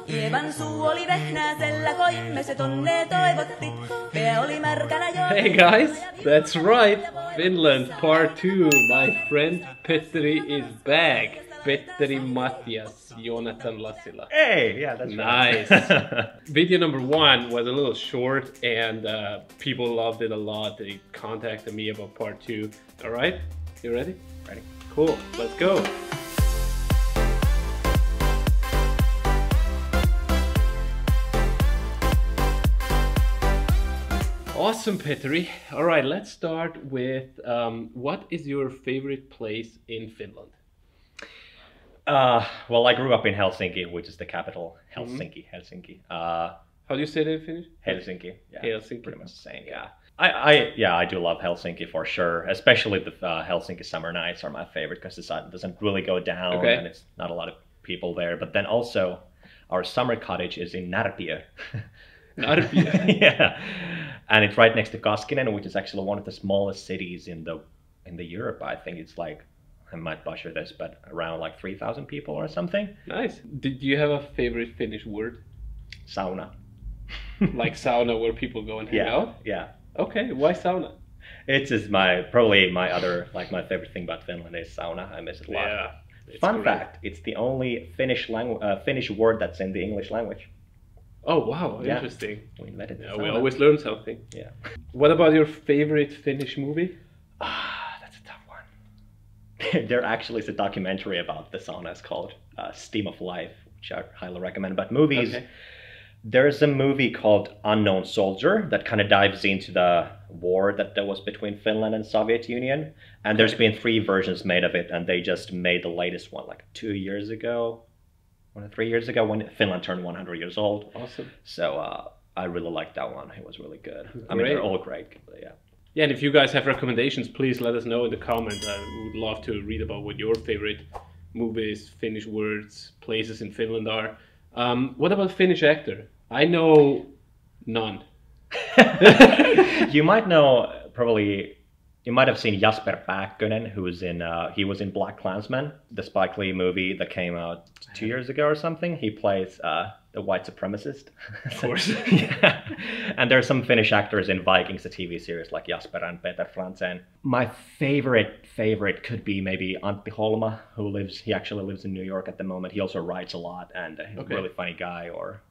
Ievan suu oli vehnäisellä, koimme se tonne toivotti. Pää oli märkänä jo. Hey guys, that's right. Finland part 2. My friend Petteri is back. Petteri Matias, Jonathan Lassila. Hey, yeah, that's nice. Right. Video number 1 was a little short and people loved it a lot. They contacted me about part 2. All right, you ready? Ready. Cool, let's go. Awesome, Petteri. All right, let's start with what is your favorite place in Finland? Well, I grew up in Helsinki, which is the capital. Helsinki. How do you say that in Finnish? Helsinki. Yeah, Helsinki. Pretty much the same. Yeah. I do love Helsinki for sure. Especially the Helsinki summer nights are my favorite because the sun doesn't really go down and it's not a lot of people there. But then also, our summer cottage is in Närpiö. Närpiö. Yeah, and it's right next to Kaskinen, which is actually one of the smallest cities in the Europe. I think it's like, I might butcher this, but around like 3,000 people or something. Nice. Did you have a favorite Finnish word? Sauna. Like sauna where people go and hang out? Yeah. Okay, why sauna? It's just my favorite thing about Finland is sauna. I miss it a lot. Yeah. Fun fact, it's the only Finnish word that's in the English language. Oh wow, interesting. We invented it. We always learn something. Yeah. What about your favorite Finnish movie? That's a tough one. There actually is a documentary about the sauna. It's called Steam of Life, which I highly recommend. But movies, there's a movie called Unknown Soldier that kind of dives into the war that there was between Finland and Soviet Union. And there's been 3 versions made of it, and they just made the latest one like 2 years ago. 3 years ago when Finland turned 100 years old. Awesome. So I really liked that one. It was really good. I mean, they're all great, but yeah. Yeah, and if you guys have recommendations, please let us know in the comments. I would love to read about what your favorite movies, Finnish words, places in Finland are. What about Finnish actor? I know none. You might know, probably, you might have seen Jasper Pääkkönen, he was in BlacKkKlansman, the Spike Lee movie that came out 2 years ago or something. He plays the white supremacist. Of course. Yeah. And there's some Finnish actors in Vikings, the TV series, like Jasper and Peter Frantzen. My favorite could be maybe Antti Holma, he actually lives in New York at the moment. He also writes a lot and he's a really funny guy, or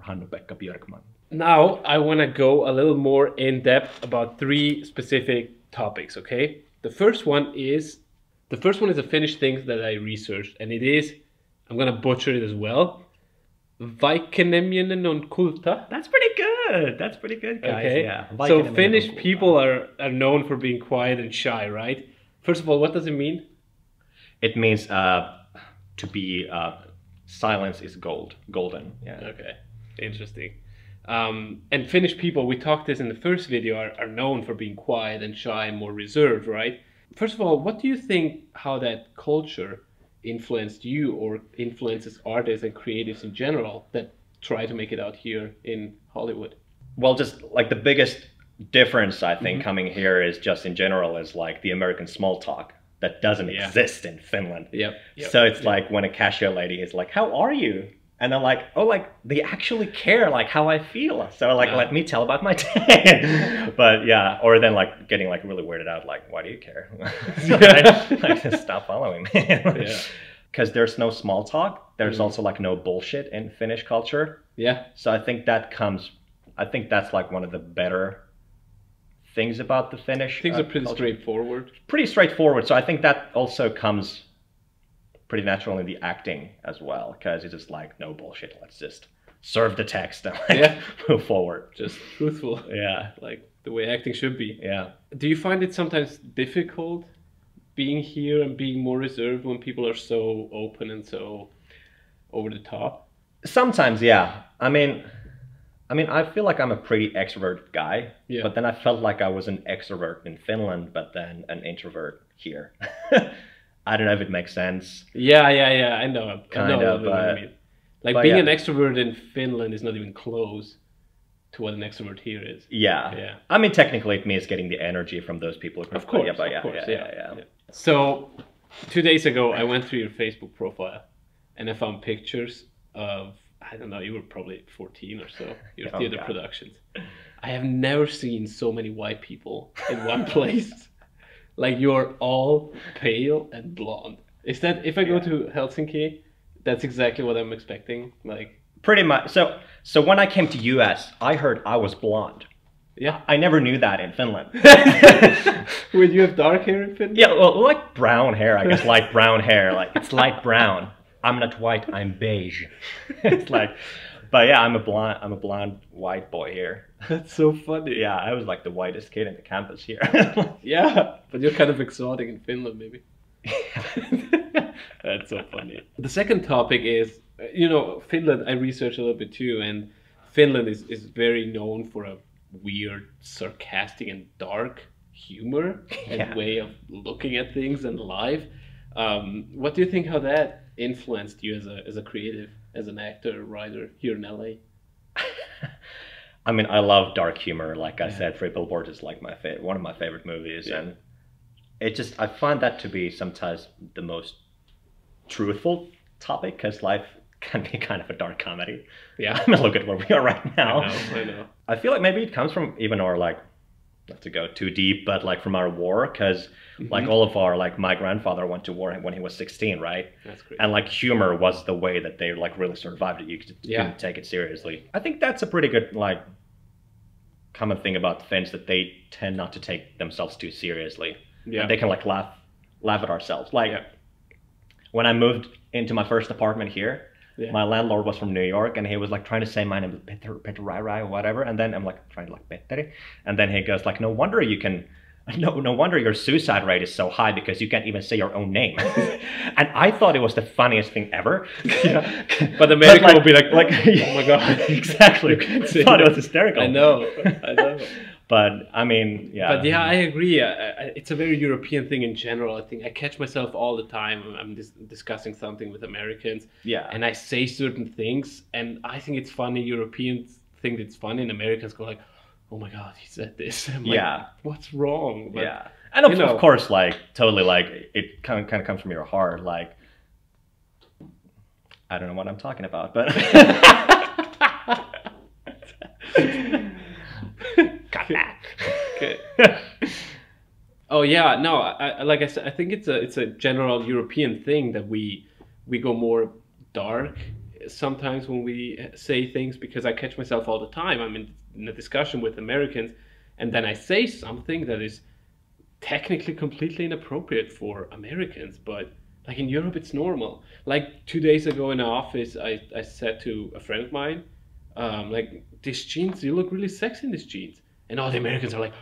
Hannu-Pekka Björkman. Now I want to go a little more in depth about 3 specific topics, okay? The first one is a Finnish thing that I researched, and it is, I'm gonna butcher it as well, Vaikeneminen on kulta. That's pretty good, guys. Okay. Yeah. So Finnish people are known for being quiet and shy, right? First of all, what does it mean? It means to be silence is golden. Yeah. Okay, interesting. And Finnish people, we talked this in the first video, are known for being quiet and shy and more reserved, right? First of all, what do you think how that culture influenced you or influences artists and creatives in general that try to make it out here in Hollywood? Well, just like the biggest difference, I think, coming here is just in general is like the American small talk that doesn't exist in Finland. Yep. So it's like when a cashier lady is like, "How are you?" And they're like, oh, like, they actually care, like, how I feel. So, like, let me tell about my day. But, yeah, or then, like, getting, like, really weirded out, like, why do you care? Like, stop following me. Because there's no small talk. There's also, like, no bullshit in Finnish culture. Yeah. So I think that's, like, one of the better things about the Finnish Things are pretty culture. straightforward. Pretty straightforward. So I think that also comes pretty natural in the acting as well, because it's just like, no bullshit, let's just serve the text and move forward. Just truthful. Yeah. Like the way acting should be. Yeah. Do you find it sometimes difficult being here and being more reserved when people are so open and so over the top? Sometimes, yeah. I mean, I feel like I'm a pretty extroverted guy, but then I felt like I was an extrovert in Finland, but then an introvert here. I don't know if it makes sense. Yeah, I know. Kind of, what I mean. Like being an extrovert in Finland is not even close to what an extrovert here is. Yeah. I mean, technically it means getting the energy from those people. Of course, yeah. So 2 days ago, I went through your Facebook profile and I found pictures of I don't know, you were probably 14 or so, your Oh, theater God. productions. I have never seen so many white people in one place. Like, you're all pale and blonde. Is that, if I go to Helsinki, that's exactly what I'm expecting? Like, Pretty much. So when I came to US, I heard I was blonde. yeah. I never knew that in Finland. Would you have dark hair in Finland? Yeah, well, like brown hair, I guess, light brown hair. Like, it's light brown. I'm not white, I'm beige. It's like, but yeah, I'm a blonde white boy here. That's so funny. Yeah, I was like the whitest kid in the campus here. Yeah, but you're kind of exotic in Finland, maybe. That's so funny. The second topic is, Finland, I researched a little bit too, and Finland is very known for a weird, sarcastic, and dark humor and way of looking at things and life. What do you think how that influenced you as a creative, as an actor, writer here in LA? I mean, I love dark humor. Like I said, Three Billboards is like one of my favorite movies, and I find that to be sometimes the most truthful topic, because life can be kind of a dark comedy. Yeah. I mean, look at where we are right now. I know. I feel like maybe it comes from even our, like, not to go too deep, but like from our war, because like all of our, like, my grandfather went to war when he was 16, right? That's great. And like humor was the way that they like really survived it. You couldn't take it seriously. I think that's a pretty good, like, common thing about Finns, that they tend not to take themselves too seriously. Yeah. And they can like laugh at ourselves. Like when I moved into my first apartment here, my landlord was from New York, and he was like trying to say my name is Peter Rai or whatever, and then I'm like trying to like Petteri, and then he goes like, no wonder your suicide rate is so high, because you can't even say your own name. And I thought it was the funniest thing ever. But the medical like, will be like, oh my god, exactly. I thought it was hysterical. I know. But I mean, yeah. But yeah, I agree. It's a very European thing in general. I think I catch myself all the time. I'm discussing something with Americans. Yeah. And I say certain things, and I think it's funny. Europeans think it's funny, and Americans go like, "Oh my god, he said this." I'm like, what's wrong? But, and of course, like totally, like it kind of comes from your heart. Like, I don't know what I'm talking about, but. Okay. Oh yeah, no. Like I said, I think it's a general European thing that we go more dark sometimes when we say things, because I catch myself all the time. I'm in a discussion with Americans, and then I say something that is technically completely inappropriate for Americans, but like in Europe it's normal. Like 2 days ago in the office, I said to a friend of mine, like, these jeans, you look really sexy in these jeans. And all the Americans are like,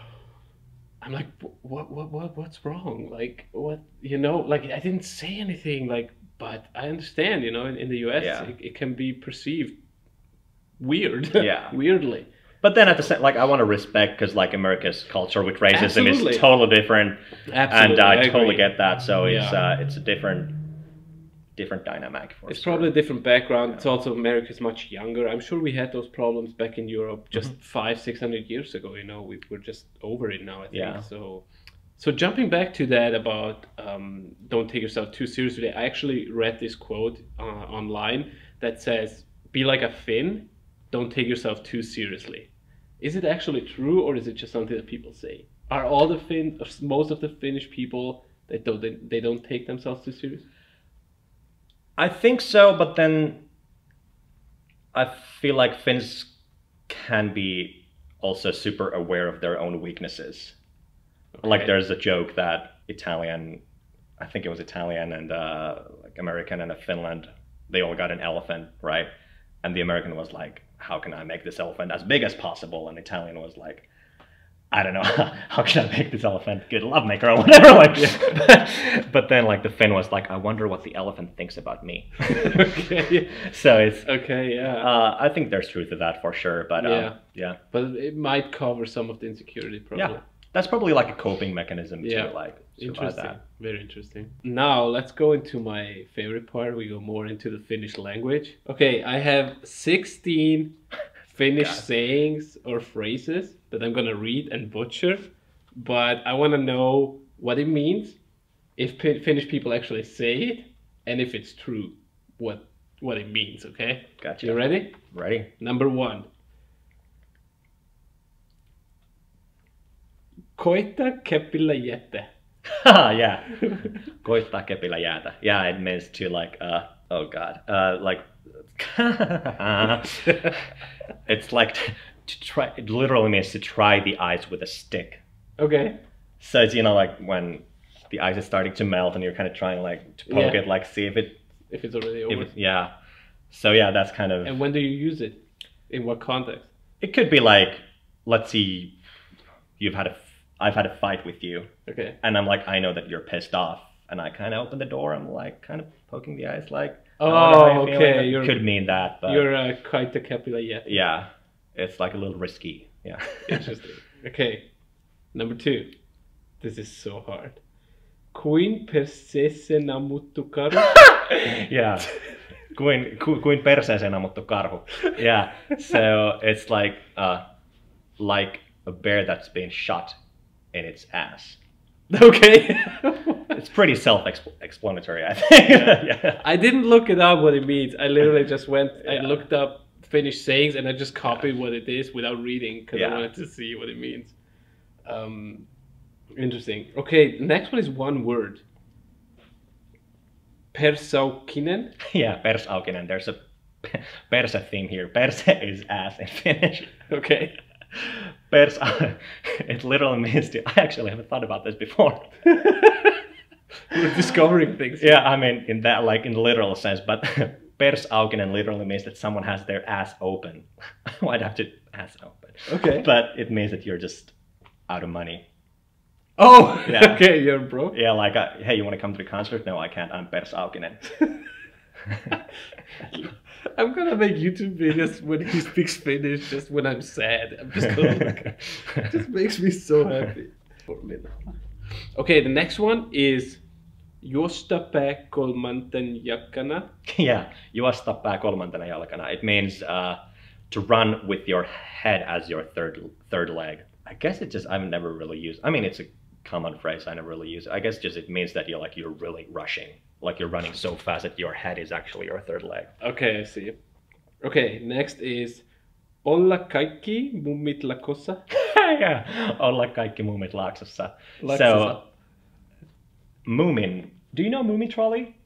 I'm like, what's wrong? Like, what, like, I didn't say anything, like, but I understand, in the US, it can be perceived weird, weirdly. But then at the same, like, I want to respect, because like America's culture with racism is totally different. Absolutely, and I totally get that. So it's a different dynamic. It's probably a different background. It's also America's much younger. I'm sure we had those problems back in Europe just 500-600 years ago. We're just over it now, I think. Yeah. So jumping back to that about don't take yourself too seriously. I actually read this quote online that says, "Be like a Finn, don't take yourself too seriously." Is it actually true, or is it just something that people say? Are all the most of the Finnish people they don't take themselves too seriously? I think so, but then I feel like Finns can be also super aware of their own weaknesses. Okay. Like there's a joke that I think it was Italian and like American and a Finland, they all got an elephant, right? And the American was like, how can I make this elephant as big as possible? And the Italian was like, I don't know, how can I make this elephant good lovemaker or whatever? Like, but then like the Finn was like, I wonder what the elephant thinks about me. Okay. So it's okay, yeah. I think there's truth to that for sure, but but it might cover some of the insecurity, probably. Yeah, that's probably like a coping mechanism to like survive interesting. that. Very interesting. Now let's go into my favorite part. We go more into the Finnish language. Okay, I have 16 Finnish sayings or phrases that I'm gonna read and butcher, but I want to know what it means, if Finnish people actually say it, and if it's true, what what it means, okay? Gotcha. You ready? Ready? Number 1. Koita kepillä jätä. Yeah. Koittaa kepillä jäätä. Yeah, it means to like, oh god, like, it's like to try. It literally means to try the ice with a stick. Okay. So it's, you know, like when the ice is starting to melt and you're kind of trying like to poke it, like see if it's already over. Yeah. So yeah, that's kind of. And when do you use it? In what context? It could be like, let's see, I've had a fight with you. Okay. And I'm like, I know that you're pissed off, and I kind of open the door. I'm like, kind of poking the ice, like. Oh, okay. It could mean that, but. You're koita kepillä jätä. Yeah, it's like a little risky. Yeah. Interesting. Okay. Number 2. This is so hard. Kuin perseeseen ammuttu karhu. Yeah. Kuin perseeseen ammuttu karhu. Yeah. So it's like a bear that's been shot in its ass. Okay. It's pretty self-explanatory, I think. Yeah. I didn't look it up what it means. I literally just went, I looked up Finnish sayings and I just copied what it is without reading because I wanted to see what it means. Interesting. Okay, the next one is one word. Persaukinen. Yeah, persaukinen. There's a persa theme here. Persa is ass in Finnish. Okay. It literally means to. I actually haven't thought about this before. We're discovering things. Yeah, I mean in that, like in the literal sense, but persaukinen literally means that someone has their ass open. Why'd have to ass open? Okay. But it means that you're just out of money. Oh, yeah. Okay, you're broke. Yeah, like, hey, you want to come to the concert? No, I can't. I'm persaukinen. I'm gonna make YouTube videos when he speaks Finnish, just when I'm sad. I'm just gonna it just makes me so happy. Okay, the next one is juosta pää kolmanten jalkana. Yeah, juosta pää kolmantena jalkana. It means to run with your head as your third leg. I guess I've never really used. I mean, it's a common phrase. I never really use it. I guess just it means that you're really rushing. Like you're running so fast that your head is actually your third leg. Okay, I see. Okay, next is olla kaikki mummit lakossa. Yeah, olla kaikki mummit laaksossa. So, Moomin. Do you know Moomin Trolley?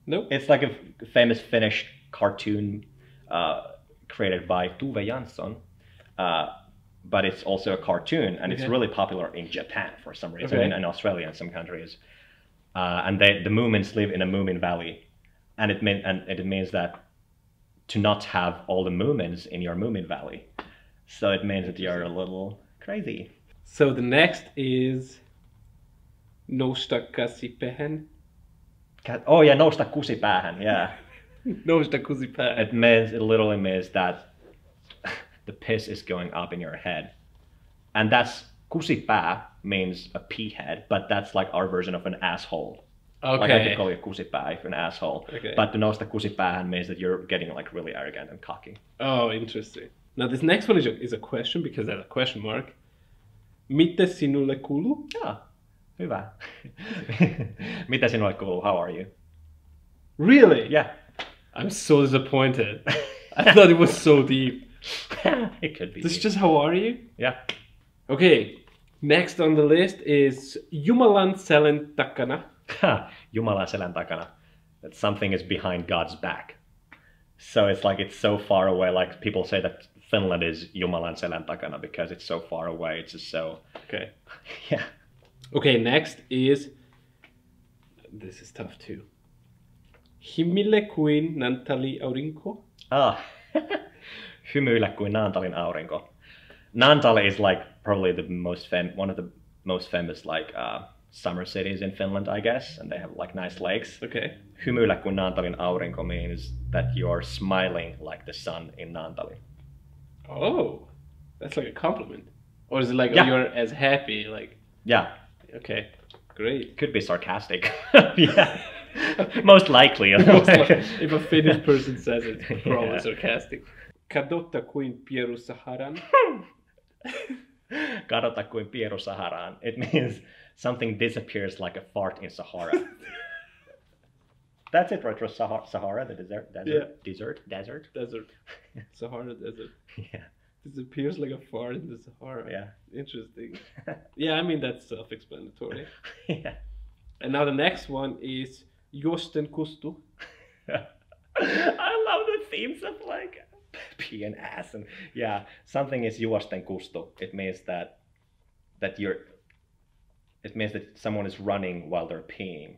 No. It's like a famous Finnish cartoon created by Tove Jansson. But it's also a cartoon, and it's really popular in Japan for some reason, and Australia and some countries. And the Moomins live in a Moomin Valley, and it means that to not have all the Moomins in your Moomin Valley. So it means that you're a little crazy. So the next is nousta kasipäähän. Oh yeah, nousta kusipäähän. Yeah. Nousta kusipäähän. It literally means that the piss is going up in your head, and that's kusipää means a pea head, but that's like our version of an asshole. Okay. Like I could call you kusipää if you're an asshole. Okay. But to nousta kusipäähän means that you're getting like really arrogant and cocky. Oh, interesting. Now this next one is a question because there's a question mark. Mitä sinulle kuuluu? Yeah, hyvä. Mitä sinulle kuuluu? How are you? Really? Yeah. I'm so disappointed. I thought it was so deep. It could be. This is just how are you? Yeah. Okay. Next on the list is Jumalan selän takana. Jumalan selän takana. That something is behind God's back. So it's like it's so far away. Like people say that Finland is Jumalan selän takana because it's so far away. It's just so. Okay. Yeah. Okay. Next is. This is tough too. Himille kuin Nantali aurinko. Hymyile kuin Naantalin aurinko. Naantali is like probably one of the most famous like summer cities in Finland, I guess, and they have like nice lakes. Okay. Hymyile kuin Naantalin aurinko means that you're smiling like the sun in Naantali. Oh, that's like a compliment. Or is it like you're as happy? Like. Yeah. Okay. Great. Could be sarcastic. Yeah. Most likely. If a Finnish person says it, it's probably sarcastic. Kadota kuin Pieru Saharan. Kadota kuin Pieru Saharaan. It means something disappears like a fart in Sahara. That's it, right? For Sahara, the desert. Desert. Sahara desert. Yeah. Disappears like a fart in the Sahara. Yeah. Interesting. Yeah, I mean, that's self-explanatory. Yeah. And now the next one is Juosten kustu. I love the themes of like pee and ass, and yeah, something is juosten kustu. It means that someone is running while they're peeing,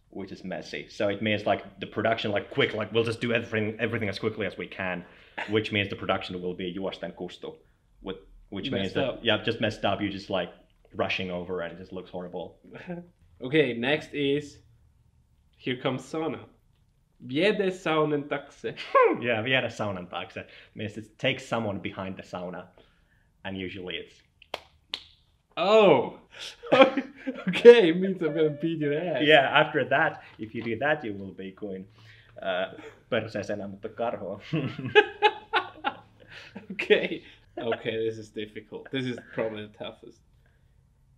which is messy. So it means like the production, like quick, like we'll just do everything as quickly as we can, which means the production will be juosten kustu, which means that just messed up. You're just like rushing over and it just looks horrible. Okay, next is here comes sauna. Viede saunan taakse. Yeah, viede saunan taakse means it takes someone behind the sauna, and usually it's. Oh, okay. It means I'm gonna beat your ass. Yeah, after that, if you do that, you will be kuin perseesenä, mutta karho. Okay, this is difficult. This is probably the toughest.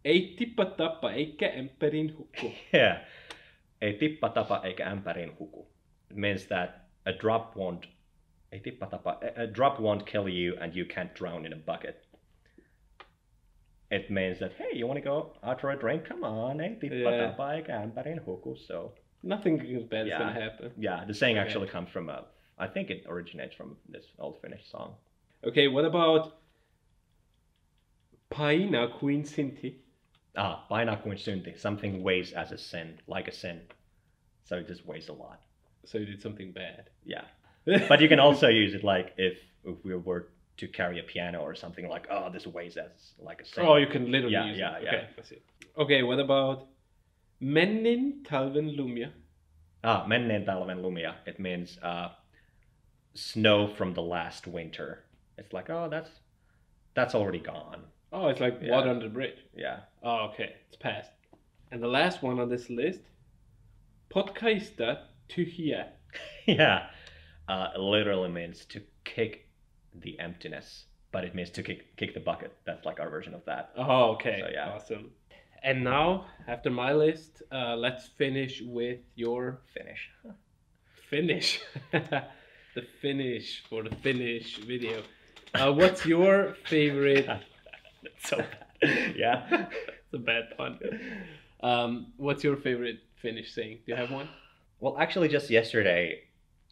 Ei tippa tappa eikä ämpärin huku. Yeah, ei tippa tapa eikä ämpärin huku. It means that a drop won't kill you and you can't drown in a bucket. It means that, hey, you want to go out for a drink? Come on, ei tippa tapa eikä ämpärin huku. So nothing bad is gonna happen. Yeah, the saying actually comes from I think it originates from this old Finnish song. Okay, what about paina kuin synti? Paina kuin synti. Something weighs as a sin, like a sin. So it just weighs a lot. So you did something bad. Yeah. But you can also use it like if we were to carry a piano or something, like, oh, this weighs as like a sin. Oh, you can literally use it. Yeah. Okay, I see. Okay, what about mennin talven lumia? Menneen talven lumia. It means snow from the last winter. It's like, oh, that's already gone. Oh, it's like water under the bridge. Yeah. Oh, okay, it's past. And the last one on this list, potkaista tyhjä. Yeah, literally means to kick the emptiness, but it means to kick the bucket. That's like our version of that. Oh, okay. So, yeah. Awesome. And now, after my list, let's finish with your Finnish. Finnish. The Finnish for the Finnish video. What's your favorite? That's so bad. Yeah. It's a bad pun. What's your favorite Finnish saying? Do you have one? Well, actually, just yesterday,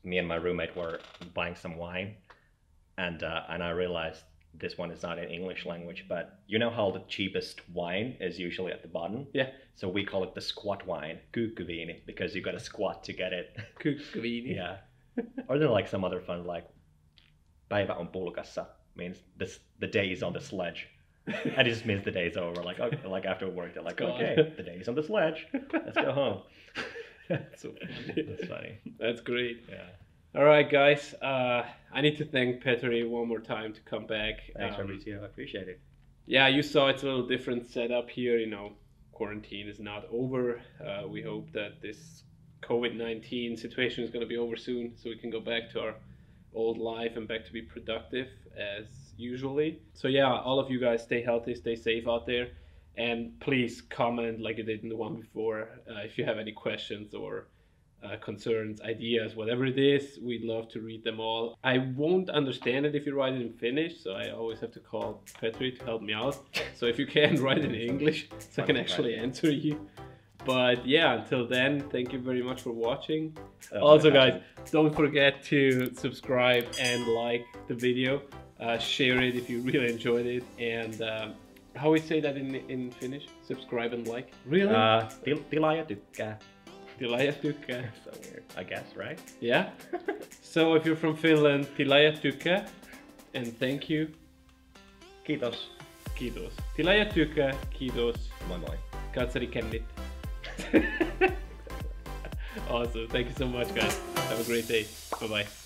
me and my roommate were buying some wine, and I realized this one is not in English language, but you know how the cheapest wine is usually at the bottom? Yeah. So we call it the squat wine, kuukkuviini, because you got to squat to get it. Kuukkuviini. Yeah. Or then like some other fun, like päivä on pulkassa, means the day is on the sledge. And it just means the day's over. Like, okay, like after work, they're like, okay, the day's on the sledge. Let's go home. That's so funny. That's funny. That's great. Yeah. All right, guys. I need to thank Petri one more time to come back. Thanks, Fabrizio. I appreciate it. Yeah, you saw it's a little different setup here. You know, quarantine is not over. We hope that this COVID-19 situation is going to be over soon, so we can go back to our old life and back to be productive as usually. So yeah, all of you guys stay healthy, stay safe out there, and please comment like you did in the one before if you have any questions or concerns, ideas, whatever it is. We'd love to read them all. I won't understand it if you write it in Finnish, so I always have to call Petri to help me out. So if you can write it in English, so I can actually answer you. But yeah, until then, thank you very much for watching. Also, guys, don't forget to subscribe and like the video. Share it if you really enjoyed it. And how we say that in Finnish? Subscribe and like? Really? Tilaaja tykkää. Tilaaja tykkää. So weird, I guess, right? Yeah. So if you're from Finland, tilaaja tykkää. And thank you. Kiitos. Kiitos. Tilaaja tykkää. Kiitos. Moi moi. Katseri kennit. Awesome. Thank you so much, guys. Have a great day. Bye-bye.